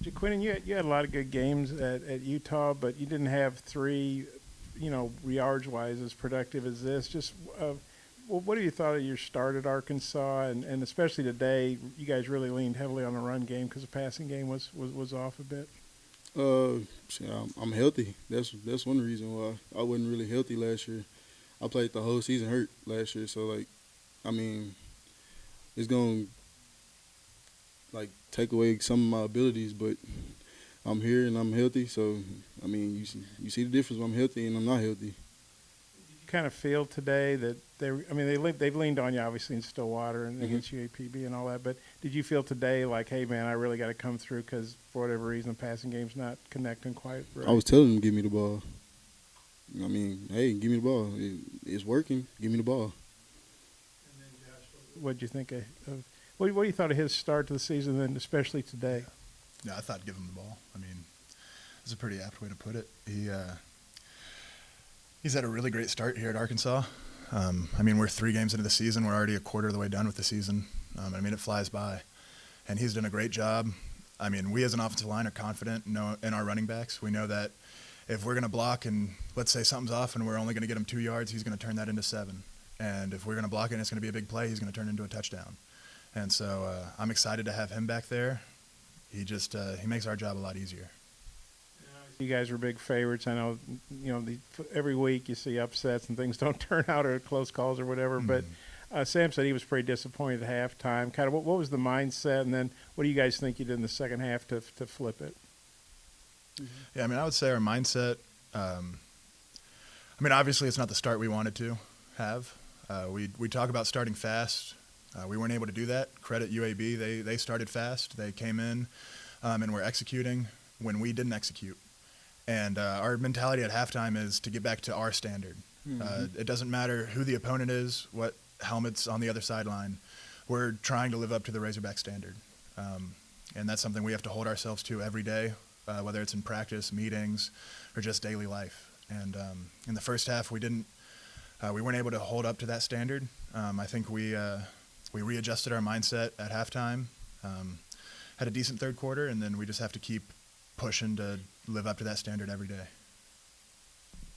Jaquinton, you had a lot of good games at Utah, but you didn't have three, yards-wise as productive as this. Just what do you thought of your start at Arkansas, and especially today? You guys really leaned heavily on the run game because the passing game was off a bit. See, I'm healthy. That's one reason why I wasn't really healthy last year. I played the whole season hurt last year, so like, I mean, it's gonna like take away some of my abilities, but I'm here and I'm healthy. So I mean, you see the difference when I'm healthy and I'm not healthy. You kind of feel today that they've leaned on you obviously in Stillwater and against UAPB and all that. But did you feel today like, hey man, I really got to come through because for whatever reason the passing game's not connecting quite right? I was telling them, give me the ball. I mean, hey, give me the ball. It's working. Give me the ball. And then Josh, what did you think of what you thought of his start to the season, and especially today? Yeah, I thought give him the ball. I mean, it's a pretty apt way to put it. He's had a really great start here at Arkansas. I mean, we're 3 games into the season. We're already a quarter of the way done with the season. I mean, it flies by. And he's done a great job. I mean, we as an offensive line are confident in our running backs. We know that if we're going to block and let's say something's off and we're only going to get him 2 yards, he's going to turn that into 7. And if we're going to block it and it's going to be a big play, he's going to turn it into a touchdown. And so I'm excited to have him back there. He makes our job a lot easier. You guys were big favorites. I know, every week you see upsets and things don't turn out or close calls or whatever. Mm-hmm. But Sam said he was pretty disappointed at halftime. Kind of what was the mindset, and then what do you guys think you did in the second half to flip it? Yeah, I mean, I would say our mindset. I mean, obviously it's not the start we wanted to have. We talk about starting fast. We weren't able to do that. Credit UAB. They started fast. They came in and were executing when we didn't execute. And our mentality at halftime is to get back to our standard. Mm-hmm. It doesn't matter who the opponent is, what helmet's on the other sideline. We're trying to live up to the Razorback standard. And that's something we have to hold ourselves to every day, whether it's in practice, meetings, or just daily life. And in the first half, we weren't able to hold up to that standard. I think we readjusted our mindset at halftime, had a decent third quarter, and then we just have to keep pushing to live up to that standard every day.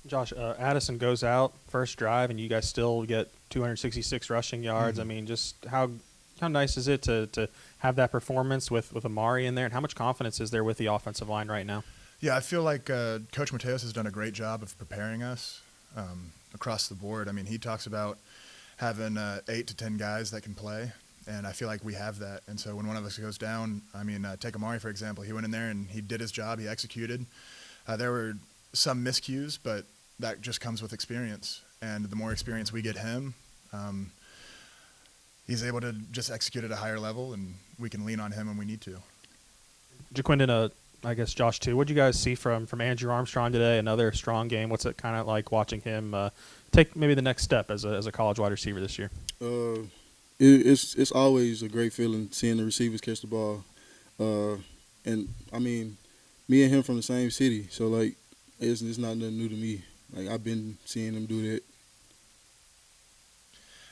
Josh, Addison goes out first drive, and you guys still get 266 rushing yards. Mm-hmm. I mean, just how nice is it to have that performance with Amari in there, and how much confidence is there with the offensive line right now? Yeah, I feel like Coach Mateos has done a great job of preparing us across the board. I mean, he talks about having 8 to 10 guys that can play, and I feel like we have that. And so when one of us goes down, I mean, take Amari, for example. He went in there and he did his job. He executed. There were some miscues, but that just comes with experience. And the more experience we get him, he's able to just execute at a higher level, and we can lean on him when we need to. Jaquinton, I guess Josh too. What did you guys see from Andrew Armstrong today? Another strong game. What's it kind of like watching him take maybe the next step as a college wide receiver this year? It's always a great feeling seeing the receivers catch the ball, and I mean, me and him from the same city, so like it's not nothing new to me. Like I've been seeing him do that.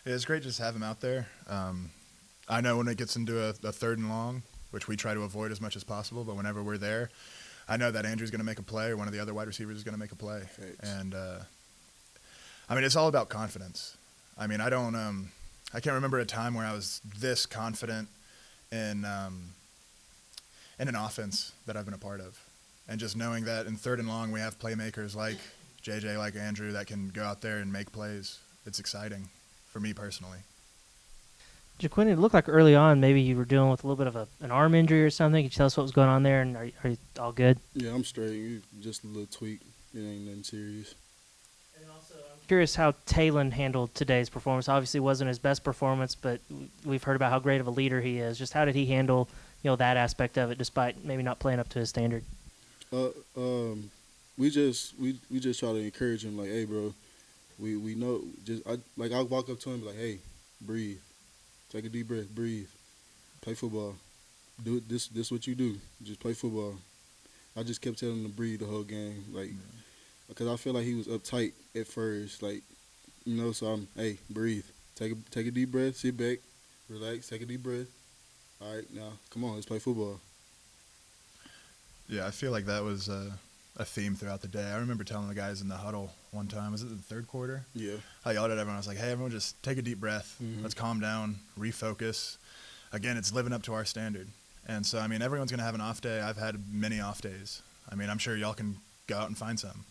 Yeah, it's great just to have him out there. I know when it gets into a 3rd and long, which we try to avoid as much as possible, but whenever we're there, I know that Andrew's going to make a play or one of the other wide receivers is going to make a play. Thanks. And I mean, it's all about confidence. I mean, I can't remember a time where I was this confident in an offense that I've been a part of. And just knowing that in 3rd and long we have playmakers like JJ, like Andrew, that can go out there and make plays. It's exciting for me personally. Jaquinton, it looked like early on maybe you were dealing with a little bit of an arm injury or something. Can you tell us what was going on there, and are you all good? Yeah, I'm straight. Just a little tweak. It ain't nothing serious. And also, I'm curious how Talon handled today's performance. Obviously, it wasn't his best performance, but we've heard about how great of a leader he is. Just how did he handle, that aspect of it, despite maybe not playing up to his standard? We just try to encourage him, like, hey, bro, we know. I'll walk up to him and be like, hey, breathe, take a deep breath, breathe, play football. Do this. This what you do. Just play football. I just kept telling him to breathe the whole game, like, because I feel like he was uptight at first, like, So I'm, hey, breathe, take a deep breath, sit back, relax, take a deep breath. All right, now come on, let's play football. Yeah, I feel like that was a theme throughout the day. I remember telling the guys in the huddle one time, was it the third quarter? Yeah. I yelled at everyone. I was like, hey, everyone just take a deep breath. Mhm. Let's calm down, refocus. Again, it's living up to our standard. And so, I mean, everyone's going to have an off day. I've had many off days. I mean, I'm sure y'all can go out and find some.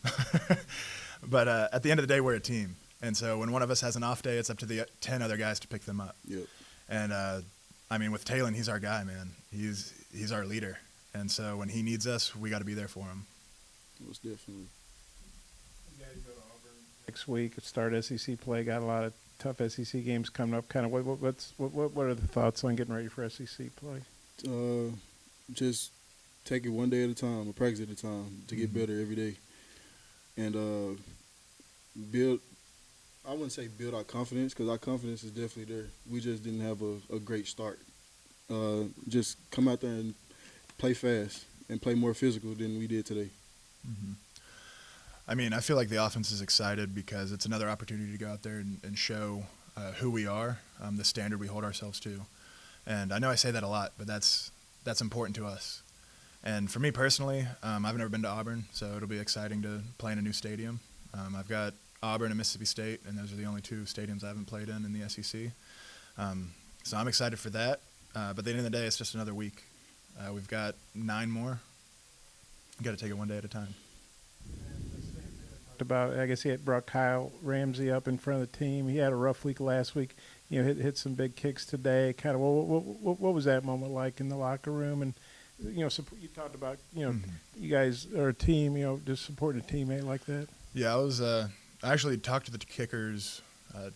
But at the end of the day, we're a team. And so when one of us has an off day, it's up to the 10 other guys to pick them up. Yep. And, I mean, with Talon, he's our guy, man. He's our leader. And so when he needs us, we got to be there for him. Most definitely. You guys go to Auburn next week. Start SEC play. Got a lot of tough SEC games coming up. Kind of what are the thoughts on getting ready for SEC play? Just take it one day at a time, or practice at a time, to get better every day, and build. I wouldn't say build our confidence, because our confidence is definitely there. We just didn't have a great start. Just come out there and play fast and play more physical than we did today. Mm-hmm. I mean, I feel like the offense is excited because it's another opportunity to go out there and show who we are, the standard we hold ourselves to. And I know I say that a lot, but that's important to us. And for me personally, I've never been to Auburn, so it'll be exciting to play in a new stadium. I've got Auburn and Mississippi State, and those are the only two stadiums I haven't played in the SEC. So I'm excited for that. But at the end of the day, it's just another week. We've got 9 more. Got to take it one day at a time. About, I guess he had brought Kyle Ramsey up in front of the team. He had a rough week last week. You know, hit some big kicks today. Kind of, what was that moment like in the locker room? And you know, you talked about, you know, you guys are a team. You know, just supporting a teammate like that. Yeah, I was. I actually talked to the kickers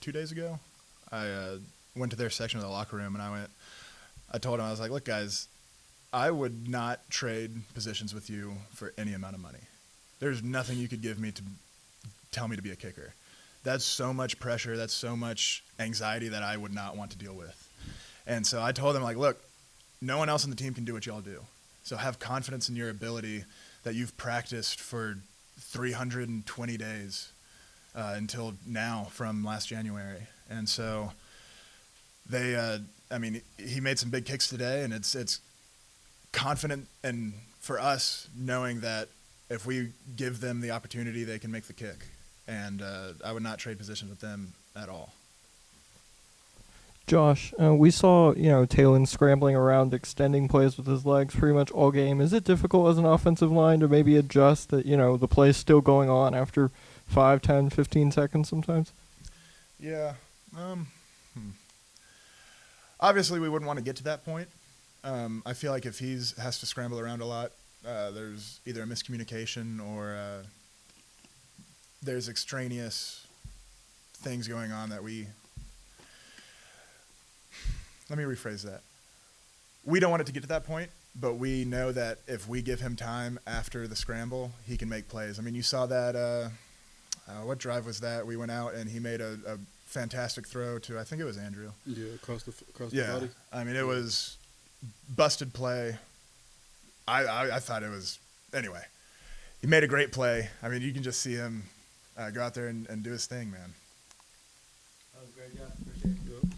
2 days ago. I went to their section of the locker room, and I told them, I was like, look, guys, I would not trade positions with you for any amount of money. There's nothing you could give me to tell me to be a kicker. That's so much pressure. That's so much anxiety that I would not want to deal with. And so I told them, like, look, no one else on the team can do what y'all do. So have confidence in your ability that you've practiced for 320 days until now from last January. And so they, I mean, he made some big kicks today, and it's confident, and for us, knowing that if we give them the opportunity, they can make the kick. And I would not trade positions with them at all. Josh, we saw, Talon scrambling around, extending plays with his legs pretty much all game. Is it difficult as an offensive line to maybe adjust that, the play's still going on after 5, 10, 15 seconds sometimes? Yeah. Obviously, we wouldn't want to get to that point. I feel like if he has to scramble around a lot, there's either a miscommunication or there's extraneous things going on that let me rephrase that. We don't want it to get to that point, but we know that if we give him time after the scramble, he can make plays. I mean, you saw that, what drive was that? We went out and he made a fantastic throw to, I think it was Andrew. Yeah, across the Yeah, body. I mean, it was busted play. I thought it was, anyway. He made a great play. I mean, you can just see him go out there and do his thing, man. That was a great job. Appreciate it. Yep.